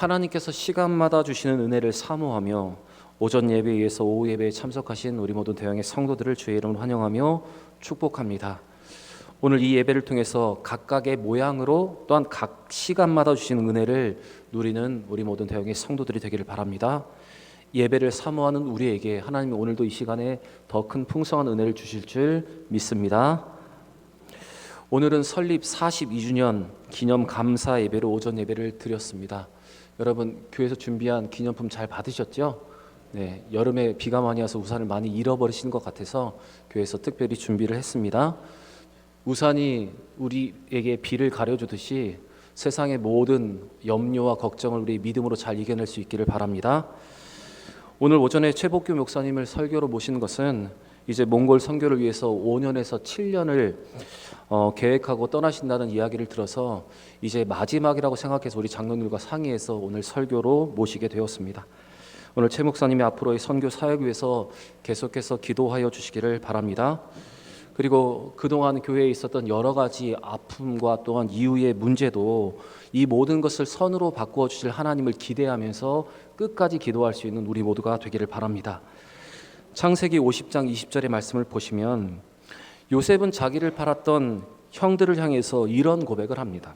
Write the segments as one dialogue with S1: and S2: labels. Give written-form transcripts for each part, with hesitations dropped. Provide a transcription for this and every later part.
S1: 하나님께서 시간마다 주시는 은혜를 사모하며 오전 예배에 이어서 오후 예배에 참석하신 우리 모든 대형의 성도들을 주의 이름으로 환영하며 축복합니다. 오늘 이 예배를 통해서 각각의 모양으로 또한 각 시간마다 주시는 은혜를 누리는 우리 모든 대형의 성도들이 되기를 바랍니다. 예배를 사모하는 우리에게 하나님이 오늘도 이 시간에 더 큰 풍성한 은혜를 주실 줄 믿습니다. 오늘은 설립 42주년 기념 감사 예배로 오전 예배를 드렸습니다. 여러분 교회에서 준비한 기념품 잘 받으셨죠? 네, 여름에 비가 많이 와서 우산을 많이 잃어버리신 것 같아서 교회에서 특별히 준비를 했습니다. 우산이 우리에게 비를 가려주듯이 세상의 모든 염려와 걱정을 우리 믿음으로 잘 이겨낼 수 있기를 바랍니다. 오늘 오전에 최복규 목사님을 설교로 모신 것은 이제 몽골 선교를 위해서 5년에서 7년을 계획하고 떠나신다는 이야기를 들어서 이제 마지막이라고 생각해서 우리 장로님과 상의해서 오늘 설교로 모시게 되었습니다. 오늘 최 목사님이 앞으로의 선교 사역 위해서 계속해서 기도하여 주시기를 바랍니다. 그리고 그동안 교회에 있었던 여러 가지 아픔과 또한 이후의 문제도 이 모든 것을 선으로 바꾸어 주실 하나님을 기대하면서 끝까지 기도할 수 있는 우리 모두가 되기를 바랍니다. 창세기 50장 20절의 말씀을 보시면 요셉은 자기를 팔았던 형들을 향해서 이런 고백을 합니다.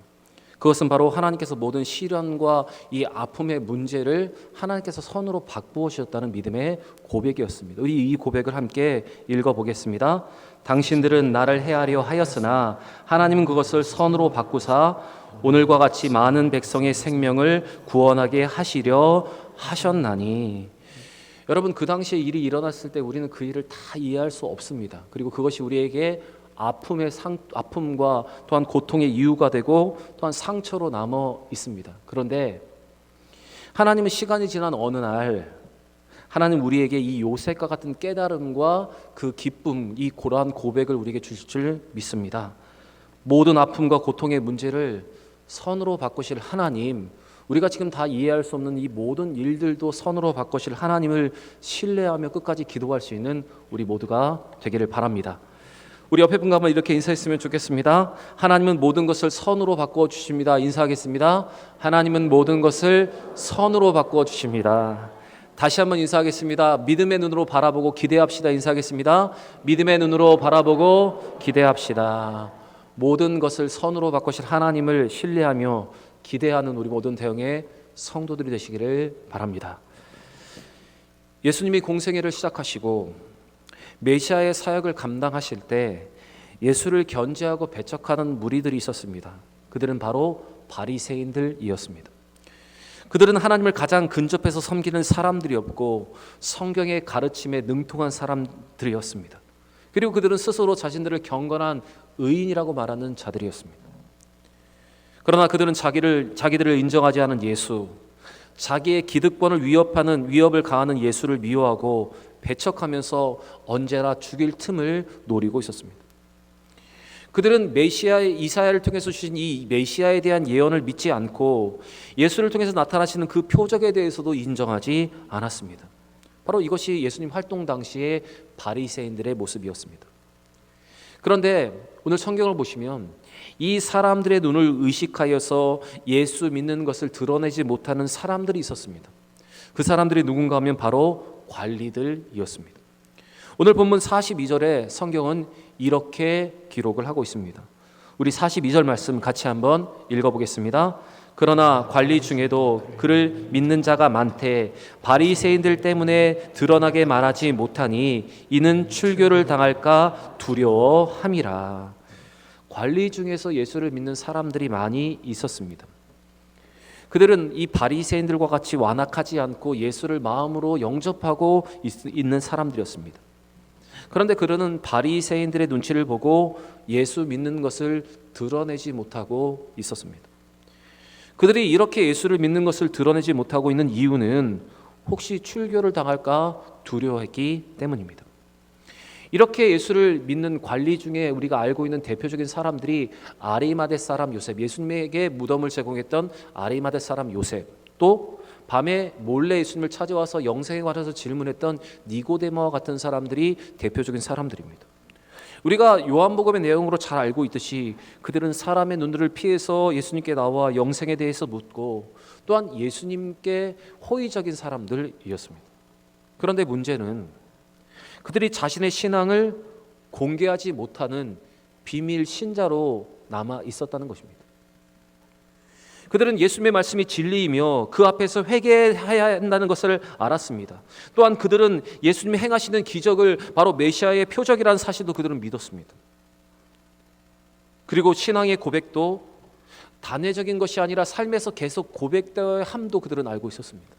S1: 그것은 바로 하나님께서 모든 시련과 이 아픔의 문제를 하나님께서 선으로 바꾸어 주셨다는 믿음의 고백이었습니다. 우리 이 고백을 함께 읽어보겠습니다. 당신들은 나를 해하려 하였으나 하나님은 그것을 선으로 바꾸사 오늘과 같이 많은 백성의 생명을 구원하게 하시려 하셨나니. 여러분 그 당시에 일이 일어났을 때 우리는 그 일을 다 이해할 수 없습니다. 그리고 그것이 우리에게 아픔과 또한 고통의 이유가 되고 또한 상처로 남아 있습니다. 그런데 하나님은 시간이 지난 어느 날 하나님 우리에게 이 요셉과 같은 깨달음과 그 기쁨, 이 고러한 고백을 우리에게 주실 줄 믿습니다. 모든 아픔과 고통의 문제를 선으로 바꾸실 하나님, 우리가 지금 다 이해할 수 없는 이 모든 일들도 선으로 바꾸실 하나님을 신뢰하며 끝까지 기도할 수 있는 우리 모두가 되기를 바랍니다. 우리 옆에 분과 한번 이렇게 인사했으면 좋겠습니다. 하나님은 모든 것을 선으로 바꾸어 주십니다. 인사하겠습니다. 하나님은 모든 것을 선으로 바꾸어 주십니다. 다시 한번 인사하겠습니다. 믿음의 눈으로 바라보고 기대합시다. 인사하겠습니다. 믿음의 눈으로 바라보고 기대합시다. 모든 것을 선으로 바꾸실 하나님을 신뢰하며 기대하는 우리 모든 대형의 성도들이 되시기를 바랍니다. 예수님이 공생애를 시작하시고 메시아의 사역을 감당하실 때 예수를 견제하고 배척하는 무리들이 있었습니다. 그들은 바로 바리새인들이었습니다. 그들은 하나님을 가장 근접해서 섬기는 사람들이었고 성경의 가르침에 능통한 사람들이었습니다. 그리고 그들은 스스로 자신들을 경건한 의인이라고 말하는 자들이었습니다. 그러나 그들은 자기들을 인정하지 않은 예수, 자기의 기득권을 위협을 가하는 예수를 미워하고 배척하면서 언제나 죽일 틈을 노리고 있었습니다. 그들은 메시아의 이사야를 통해서 주신 이 메시아에 대한 예언을 믿지 않고 예수를 통해서 나타나시는 그 표적에 대해서도 인정하지 않았습니다. 바로 이것이 예수님 활동 당시의 바리새인들의 모습이었습니다. 그런데 오늘 성경을 보시면 이 사람들의 눈을 의식하여서 예수 믿는 것을 드러내지 못하는 사람들이 있었습니다. 그 사람들이 누군가 하면 바로 관리들이었습니다. 오늘 본문 42절에 성경은 이렇게 기록을 하고 있습니다. 우리 42절 말씀 같이 한번 읽어보겠습니다. 그러나 관리 중에도 그를 믿는 자가 많되 바리새인들 때문에 드러나게 말하지 못하니 이는 출교를 당할까 두려워함이라. 관리 중에서 예수를 믿는 사람들이 많이 있었습니다. 그들은 이 바리새인들과 같이 완악하지 않고 예수를 마음으로 영접하고 있는 사람들이었습니다. 그런데 그들은 바리새인들의 눈치를 보고 예수 믿는 것을 드러내지 못하고 있었습니다. 그들이 이렇게 예수를 믿는 것을 드러내지 못하고 있는 이유는 혹시 출교를 당할까 두려워했기 때문입니다. 이렇게 예수를 믿는 관리 중에 우리가 알고 있는 대표적인 사람들이 아리마대 사람 요셉, 예수님에게 무덤을 제공했던 아리마대 사람 요셉, 또 밤에 몰래 예수님을 찾아와서 영생에 관해서 질문했던 니고데모와 같은 사람들이 대표적인 사람들입니다. 우리가 요한복음의 내용으로 잘 알고 있듯이 그들은 사람의 눈들을 피해서 예수님께 나와 영생에 대해서 묻고 또한 예수님께 호의적인 사람들이었습니다. 그런데 문제는 그들이 자신의 신앙을 공개하지 못하는 비밀 신자로 남아 있었다는 것입니다. 그들은 예수님의 말씀이 진리이며 그 앞에서 회개해야 한다는 것을 알았습니다. 또한 그들은 예수님이 행하시는 기적을 바로 메시아의 표적이라는 사실도 그들은 믿었습니다. 그리고 신앙의 고백도 단회적인 것이 아니라 삶에서 계속 고백되어야 함도 그들은 알고 있었습니다.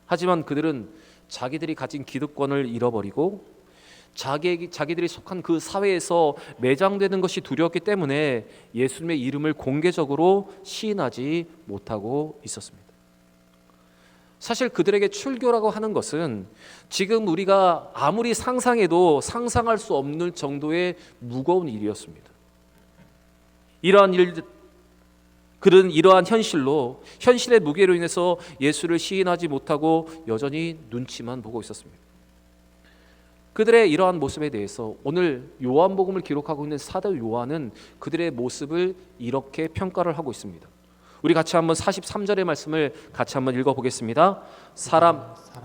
S1: 하지만 그들은 자기들이 가진 기득권을 잃어버리고 자기들이 속한 그 사회에서 매장되는 것이 두려웠기 때문에 예수님의 이름을 공개적으로 시인하지 못하고 있었습니다. 사실 그들에게 출교라고 하는 것은 지금 우리가 아무리 상상해도 상상할 수 없는 정도의 무거운 일이었습니다. 그들은 이러한 현실의 무게로 인해서 예수를 시인하지 못하고 여전히 눈치만 보고 있었습니다. 그들의 이러한 모습에 대해서 오늘 요한복음을 기록하고 있는 사도 요한은 그들의 모습을 이렇게 평가를 하고 있습니다. 우리 같이 한번 43절의 말씀을 같이 한번 읽어보겠습니다.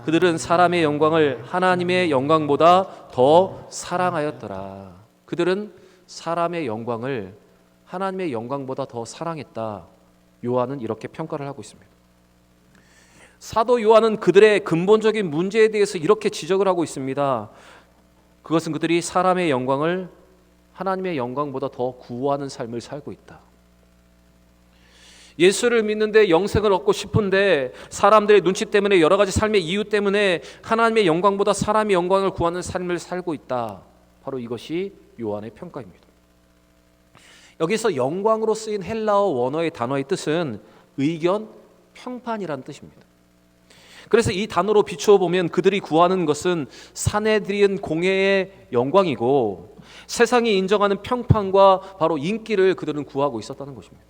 S1: 그들은 사람의 영광을 하나님의 영광보다 더 사랑하였더라. 그들은 사람의 영광을 하나님의 영광보다 더 사랑했다. 요한은 이렇게 평가를 하고 있습니다. 사도 요한은 그들의 근본적인 문제에 대해서 이렇게 지적을 하고 있습니다. 그것은 그들이 사람의 영광을 하나님의 영광보다 더 구하는 삶을 살고 있다. 예수를 믿는데 영생을 얻고 싶은데 사람들의 눈치 때문에 여러 가지 삶의 이유 때문에 하나님의 영광보다 사람의 영광을 구하는 삶을 살고 있다. 바로 이것이 요한의 평가입니다. 여기서 영광으로 쓰인 헬라어 원어의 단어의 뜻은 의견, 평판이라는 뜻입니다. 그래서 이 단어로 비추어 보면 그들이 구하는 것은 사내들인 공회의 영광이고 세상이 인정하는 평판과 바로 인기를 그들은 구하고 있었다는 것입니다.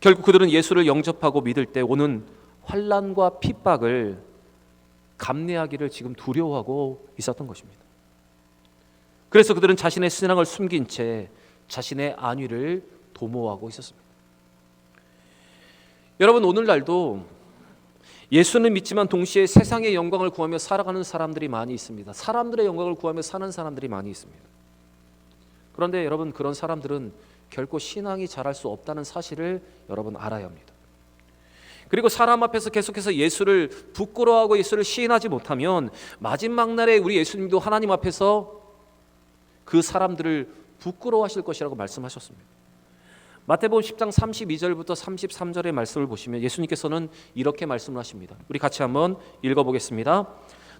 S1: 결국 그들은 예수를 영접하고 믿을 때 오는 환난과 핍박을 감내하기를 지금 두려워하고 있었던 것입니다. 그래서 그들은 자신의 신앙을 숨긴 채 자신의 안위를 도모하고 있었습니다. 여러분, 오늘날도 예수는 믿지만 동시에 세상의 영광을 구하며 살아가는 사람들이 많이 있습니다. 사람들의 영광을 구하며 사는 사람들이 많이 있습니다. 그런데 여러분, 그런 사람들은 결코 신앙이 자랄 수 없다는 사실을 여러분 알아야 합니다. 그리고 사람 앞에서 계속해서 예수를 부끄러워하고 예수를 시인하지 못하면 마지막 날에 우리 예수님도 하나님 앞에서 그 사람들을 부끄러워하실 것이라고 말씀하셨습니다. 마태복음 10장 32절부터 33절의 말씀을 보시면 예수님께서는 이렇게 말씀을 하십니다. 우리 같이 한번 읽어보겠습니다.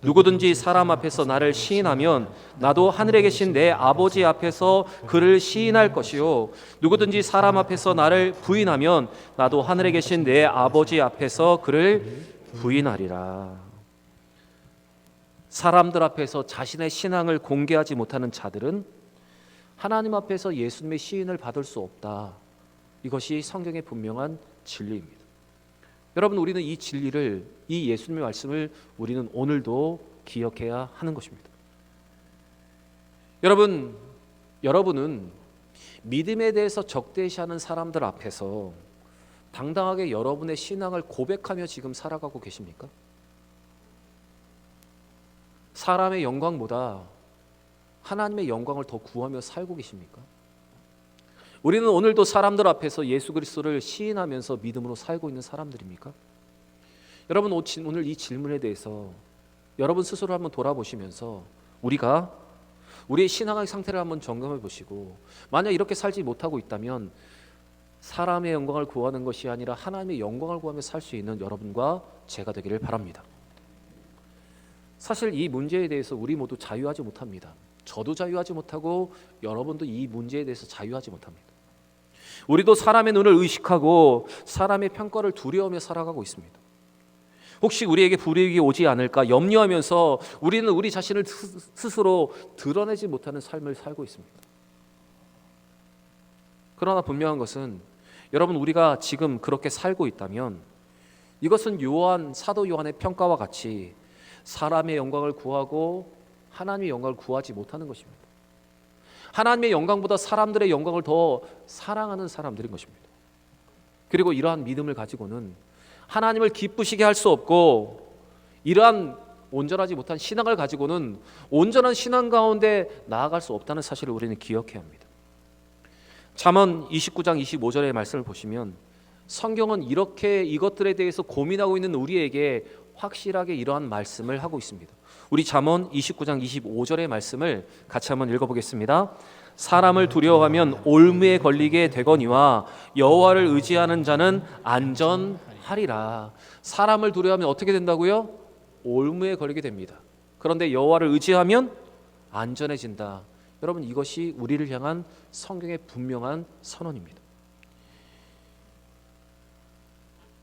S1: 누구든지 사람 앞에서 나를 시인하면 나도 하늘에 계신 내 아버지 앞에서 그를 시인할 것이요 누구든지 사람 앞에서 나를 부인하면 나도 하늘에 계신 내 아버지 앞에서 그를 부인하리라. 사람들 앞에서 자신의 신앙을 공개하지 못하는 자들은 하나님 앞에서 예수님의 시인을 받을 수 없다. 이것이 성경의 분명한 진리입니다. 여러분, 우리는 이 진리를, 이 예수님의 말씀을 우리는 오늘도 기억해야 하는 것입니다. 여러분은 믿음에 대해서 적대시하는 사람들 앞에서 당당하게 여러분의 신앙을 고백하며 지금 살아가고 계십니까? 사람의 영광보다 하나님의 영광을 더 구하며 살고 계십니까? 우리는 오늘도 사람들 앞에서 예수 그리스도를 시인하면서 믿음으로 살고 있는 사람들입니까? 여러분, 오늘 이 질문에 대해서 여러분 스스로 한번 돌아보시면서 우리가 우리의 신앙의 상태를 한번 점검해 보시고 만약 이렇게 살지 못하고 있다면 사람의 영광을 구하는 것이 아니라 하나님의 영광을 구하며 살 수 있는 여러분과 제가 되기를 바랍니다. 사실 이 문제에 대해서 우리 모두 자유하지 못합니다. 저도 자유하지 못하고 여러분도 이 문제에 대해서 자유하지 못합니다. 우리도 사람의 눈을 의식하고 사람의 평가를 두려워하며 살아가고 있습니다. 혹시 우리에게 불이익이 오지 않을까 염려하면서 우리는 우리 자신을 스스로 드러내지 못하는 삶을 살고 있습니다. 그러나 분명한 것은 여러분, 우리가 지금 그렇게 살고 있다면 이것은 사도 요한의 평가와 같이 사람의 영광을 구하고 하나님의 영광을 구하지 못하는 것입니다. 하나님의 영광보다 사람들의 영광을 더 사랑하는 사람들인 것입니다. 그리고 이러한 믿음을 가지고는 하나님을 기쁘시게 할 수 없고, 이러한 온전하지 못한 신앙을 가지고는 온전한 신앙 가운데 나아갈 수 없다는 사실을 우리는 기억해야 합니다. 잠언 29장 25절의 말씀을 보시면 성경은 이렇게 이것들에 대해서 고민하고 있는 우리에게 확실하게 이러한 말씀을 하고 있습니다. 우리 잠언 29장 25절의 말씀을 같이 한번 읽어보겠습니다. 사람을 두려워하면 올무에 걸리게 되거니와 여호와를 의지하는 자는 안전하리라. 사람을 두려워하면 어떻게 된다고요? 올무에 걸리게 됩니다. 그런데 여호와를 의지하면 안전해진다. 여러분, 이것이 우리를 향한 성경의 분명한 선언입니다.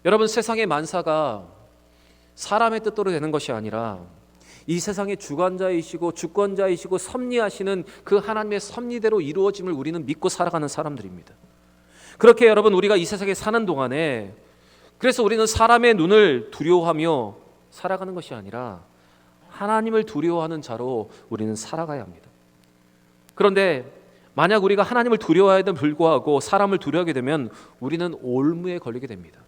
S1: 여러분, 세상의 만사가 사람의 뜻대로 되는 것이 아니라 이 세상의 주관자이시고 주권자이시고 섭리하시는 그 하나님의 섭리대로 이루어짐을 우리는 믿고 살아가는 사람들입니다. 그렇게 여러분, 우리가 이 세상에 사는 동안에 그래서 우리는 사람의 눈을 두려워하며 살아가는 것이 아니라 하나님을 두려워하는 자로 우리는 살아가야 합니다. 그런데 만약 우리가 하나님을 두려워하여도 불구하고 사람을 두려워하게 되면 우리는 올무에 걸리게 됩니다.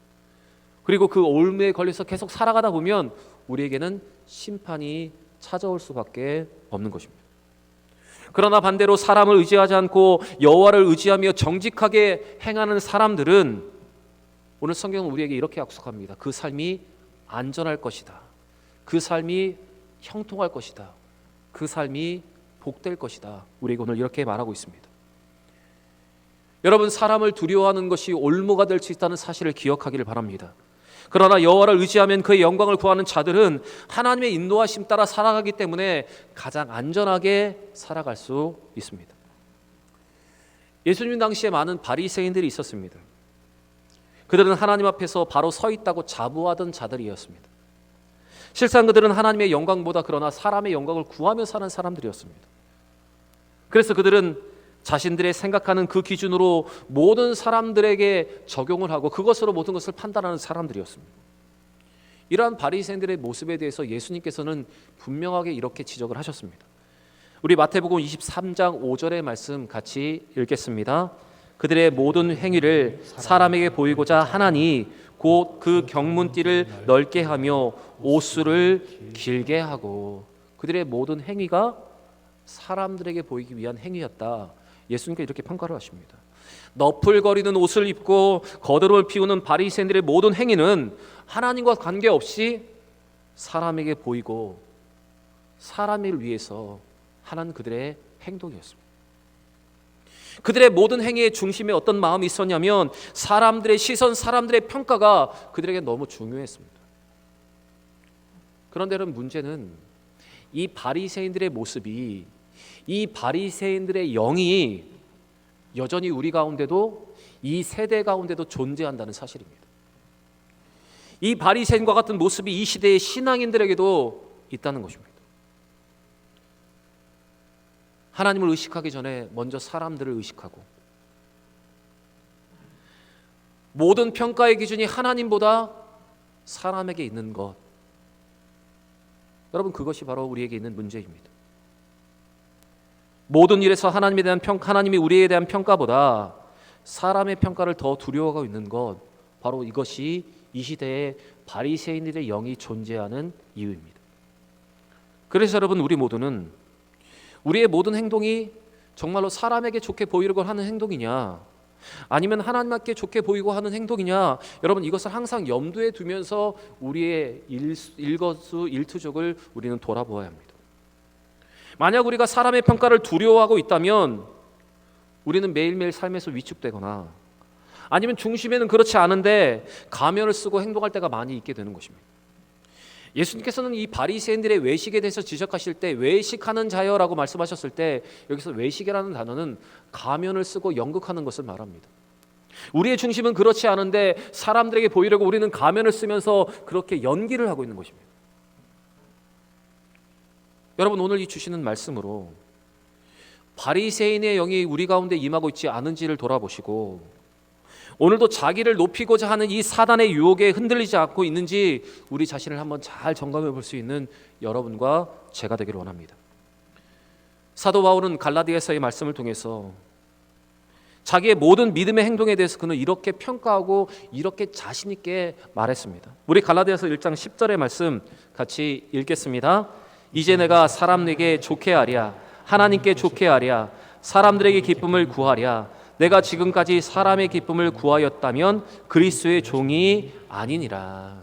S1: 그리고 그 올무에 걸려서 계속 살아가다 보면 우리에게는 심판이 찾아올 수밖에 없는 것입니다. 그러나 반대로 사람을 의지하지 않고 여호와를 의지하며 정직하게 행하는 사람들은 오늘 성경은 우리에게 이렇게 약속합니다. 그 삶이 안전할 것이다. 그 삶이 형통할 것이다. 그 삶이 복될 것이다. 우리에게 오늘 이렇게 말하고 있습니다. 여러분, 사람을 두려워하는 것이 올무가 될 수 있다는 사실을 기억하기를 바랍니다. 그러나 여호와를 의지하면 그의 영광을 구하는 자들은 하나님의 인도하심 따라 살아가기 때문에 가장 안전하게 살아갈 수 있습니다. 예수님 당시에 많은 바리새인들이 있었습니다. 그들은 하나님 앞에서 바로 서 있다고 자부하던 자들이었습니다. 실상 그들은 하나님의 영광보다 그러나 사람의 영광을 구하며 사는 사람들이었습니다. 그래서 그들은 자신들의 생각하는 그 기준으로 모든 사람들에게 적용을 하고 그것으로 모든 것을 판단하는 사람들이었습니다. 이러한 바리새인들의 모습에 대해서 예수님께서는 분명하게 이렇게 지적을 하셨습니다. 우리 마태복음 23장 5절의 말씀 같이 읽겠습니다. 그들의 모든 행위를 사람에게 보이고자 하나니 곧 그 경문띠를 넓게 하며 옷수를 길게 하고. 그들의 모든 행위가 사람들에게 보이기 위한 행위였다. 예수님께서 이렇게 평가를 하십니다. 너풀거리는 옷을 입고 거드름을 피우는 바리새인들의 모든 행위는 하나님과 관계없이 사람에게 보이고 사람을 위해서 하는 그들의 행동이었습니다. 그들의 모든 행위의 중심에 어떤 마음이 있었냐면 사람들의 시선, 사람들의 평가가 그들에게 너무 중요했습니다. 그런데 여러분, 문제는 이 바리새인들의 모습이, 이 바리새인들의 영이 여전히 우리 가운데도, 이 세대 가운데도 존재한다는 사실입니다. 이 바리새인과 같은 모습이 이 시대의 신앙인들에게도 있다는 것입니다. 하나님을 의식하기 전에 먼저 사람들을 의식하고 모든 평가의 기준이 하나님보다 사람에게 있는 것, 여러분, 그것이 바로 우리에게 있는 문제입니다. 모든 일에서 하나님에 대한 하나님이 우리에 대한 평가보다 사람의 평가를 더 두려워하고 있는 것, 바로 이것이 이 시대에 바리새인들의 영이 존재하는 이유입니다. 그래서 여러분, 우리 모두는 우리의 모든 행동이 정말로 사람에게 좋게 보이려고 하는 행동이냐, 아니면 하나님께 좋게 보이고 하는 행동이냐, 여러분, 이것을 항상 염두에 두면서 우리의 일거수일투족을 우리는 돌아보아야 합니다. 만약 우리가 사람의 평가를 두려워하고 있다면 우리는 매일매일 삶에서 위축되거나 아니면 중심에는 그렇지 않은데 가면을 쓰고 행동할 때가 많이 있게 되는 것입니다. 예수님께서는 이 바리새인들의 외식에 대해서 지적하실 때 외식하는 자여라고 말씀하셨을 때 여기서 외식이라는 단어는 가면을 쓰고 연극하는 것을 말합니다. 우리의 중심은 그렇지 않은데 사람들에게 보이려고 우리는 가면을 쓰면서 그렇게 연기를 하고 있는 것입니다. 여러분, 오늘 이 주시는 말씀으로 바리새인의 영이 우리 가운데 임하고 있지 않은지를 돌아보시고 오늘도 자기를 높이고자 하는 이 사단의 유혹에 흔들리지 않고 있는지 우리 자신을 한번 잘 점검해 볼 수 있는 여러분과 제가 되기를 원합니다. 사도 바울은 갈라디아서의 말씀을 통해서 자기의 모든 믿음의 행동에 대해서 그는 이렇게 평가하고 이렇게 자신 있게 말했습니다. 우리 갈라디아서 1장 10절의 말씀 같이 읽겠습니다. 이제 내가 사람에게 좋게 하랴 하나님께 좋게 하랴 사람들에게 기쁨을 구하랴 내가 지금까지 사람의 기쁨을 구하였다면 그리스도의 종이 아니니라.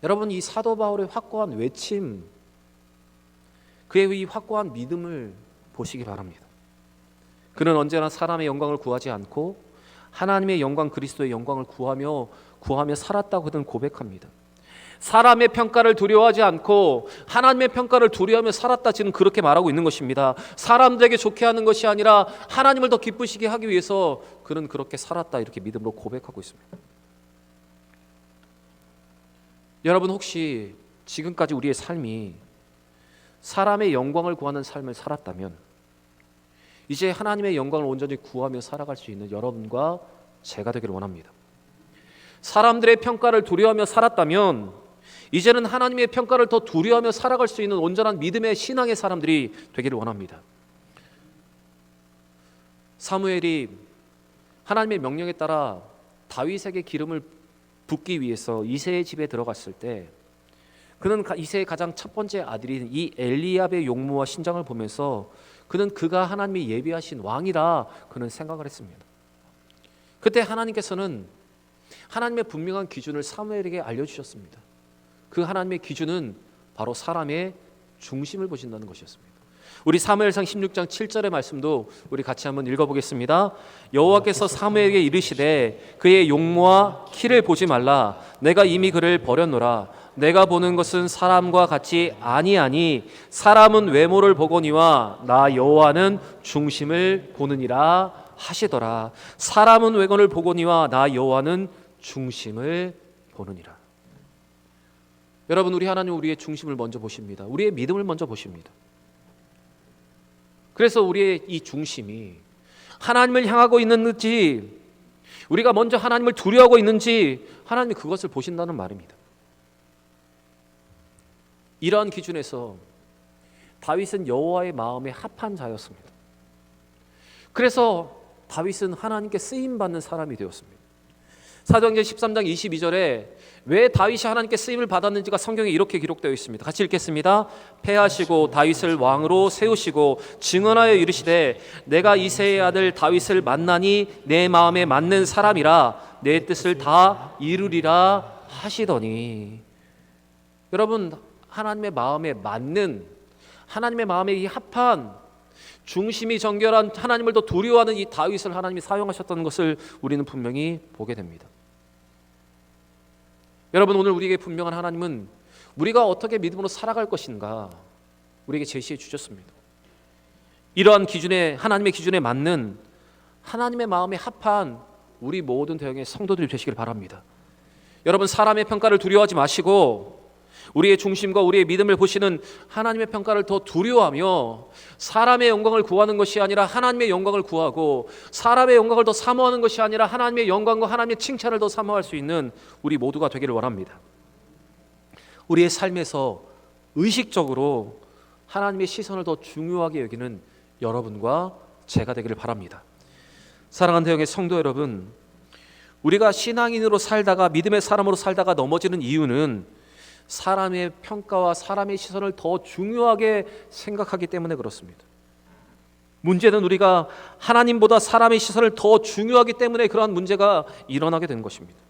S1: 여러분, 이 사도 바울의 확고한 외침, 그의 이 확고한 믿음을 보시기 바랍니다. 그는 언제나 사람의 영광을 구하지 않고 하나님의 영광, 그리스도의 영광을 구하며 살았다고 그는 고백합니다. 사람의 평가를 두려워하지 않고 하나님의 평가를 두려워하며 살았다, 지금 그렇게 말하고 있는 것입니다. 사람들에게 좋게 하는 것이 아니라 하나님을 더 기쁘시게 하기 위해서 그는 그렇게 살았다, 이렇게 믿음으로 고백하고 있습니다. 여러분, 혹시 지금까지 우리의 삶이 사람의 영광을 구하는 삶을 살았다면 이제 하나님의 영광을 온전히 구하며 살아갈 수 있는 여러분과 제가 되기를 원합니다. 사람들의 평가를 두려워하며 살았다면 이제는 하나님의 평가를 더 두려워하며 살아갈 수 있는 온전한 믿음의 신앙의 사람들이 되기를 원합니다. 사무엘이 하나님의 명령에 따라 다윗에게 기름을 붓기 위해서 이새의 집에 들어갔을 때 그는 이새의 가장 첫 번째 아들인 이 엘리압의 용모와 신장을 보면서 그는 그가 하나님이 예비하신 왕이라 그는 생각을 했습니다. 그때 하나님께서는 하나님의 분명한 기준을 사무엘에게 알려주셨습니다. 그 하나님의 기준은 바로 사람의 중심을 보신다는 것이었습니다. 우리 사무엘상 16장 7절의 말씀도 우리 같이 한번 읽어보겠습니다. 여호와께서 사무엘에게 이르시되 그의 용모와 키를 보지 말라. 내가 이미 그를 버렸노라. 내가 보는 것은 사람과 같이 아니하니 사람은 외모를 보거니와 나 여호와는 중심을 보느니라 하시더라. 사람은 외관을 보거니와 나 여호와는 중심을 보느니라. 여러분, 우리 하나님 우리의 중심을 먼저 보십니다. 우리의 믿음을 먼저 보십니다. 그래서 우리의 이 중심이 하나님을 향하고 있는지, 우리가 먼저 하나님을 두려워하고 있는지 하나님이 그것을 보신다는 말입니다. 이러한 기준에서 다윗은 여호와의 마음에 합한 자였습니다. 그래서 다윗은 하나님께 쓰임받는 사람이 되었습니다. 사도행전 13장 22절에 왜 다윗이 하나님께 쓰임을 받았는지가 성경에 이렇게 기록되어 있습니다. 같이 읽겠습니다. 패하시고 다윗을 왕으로 세우시고 증언하여 이르시되 내가 이새의 아들 다윗을 만나니 내 마음에 맞는 사람이라 내 뜻을 다 이루리라 하시더니, 여러분, 하나님의 마음에 맞는, 하나님의 마음에 이 합한, 중심이 정결한, 하나님을 더 두려워하는 이 다윗을 하나님이 사용하셨다는 것을 우리는 분명히 보게 됩니다. 여러분, 오늘 우리에게 분명한 하나님은 우리가 어떻게 믿음으로 살아갈 것인가 우리에게 제시해 주셨습니다. 이러한 기준에, 하나님의 기준에 맞는, 하나님의 마음에 합한 우리 모든 대형의 성도들이 되시길 바랍니다. 여러분, 사람의 평가를 두려워하지 마시고 우리의 중심과 우리의 믿음을 보시는 하나님의 평가를 더 두려워하며 사람의 영광을 구하는 것이 아니라 하나님의 영광을 구하고, 사람의 영광을 더 사모하는 것이 아니라 하나님의 영광과 하나님의 칭찬을 더 사모할 수 있는 우리 모두가 되기를 원합니다. 우리의 삶에서 의식적으로 하나님의 시선을 더 중요하게 여기는 여러분과 제가 되기를 바랍니다. 사랑하는 대형의 성도 여러분, 우리가 신앙인으로 살다가, 믿음의 사람으로 살다가 넘어지는 이유는 사람의 평가와 사람의 시선을 더 중요하게 생각하기 때문에 그렇습니다. 문제는 우리가 하나님보다 사람의 시선을 더 중요하기 때문에 그러한 문제가 일어나게 된 것입니다.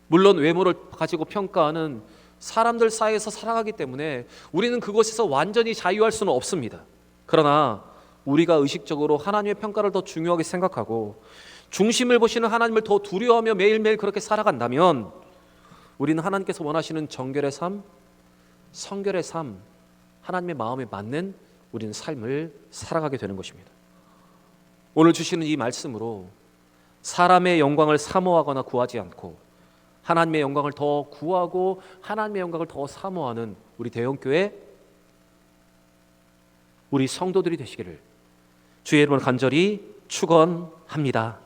S1: 물론 외모를 가지고 평가하는 사람들 사이에서 살아가기 때문에 우리는 그것에서 완전히 자유할 수는 없습니다. 그러나 우리가 의식적으로 하나님의 평가를 더 중요하게 생각하고 중심을 보시는 하나님을 더 두려워하며 매일매일 그렇게 살아간다면 우리는 하나님께서 원하시는 정결의 삶, 성결의 삶, 하나님의 마음에 맞는 우리는 삶을 살아가게 되는 것입니다. 오늘 주시는 이 말씀으로 사람의 영광을 사모하거나 구하지 않고 하나님의 영광을 더 구하고 하나님의 영광을 더 사모하는 우리 대형교회, 우리 성도들이 되시기를 주의 이름으로 간절히 축원합니다.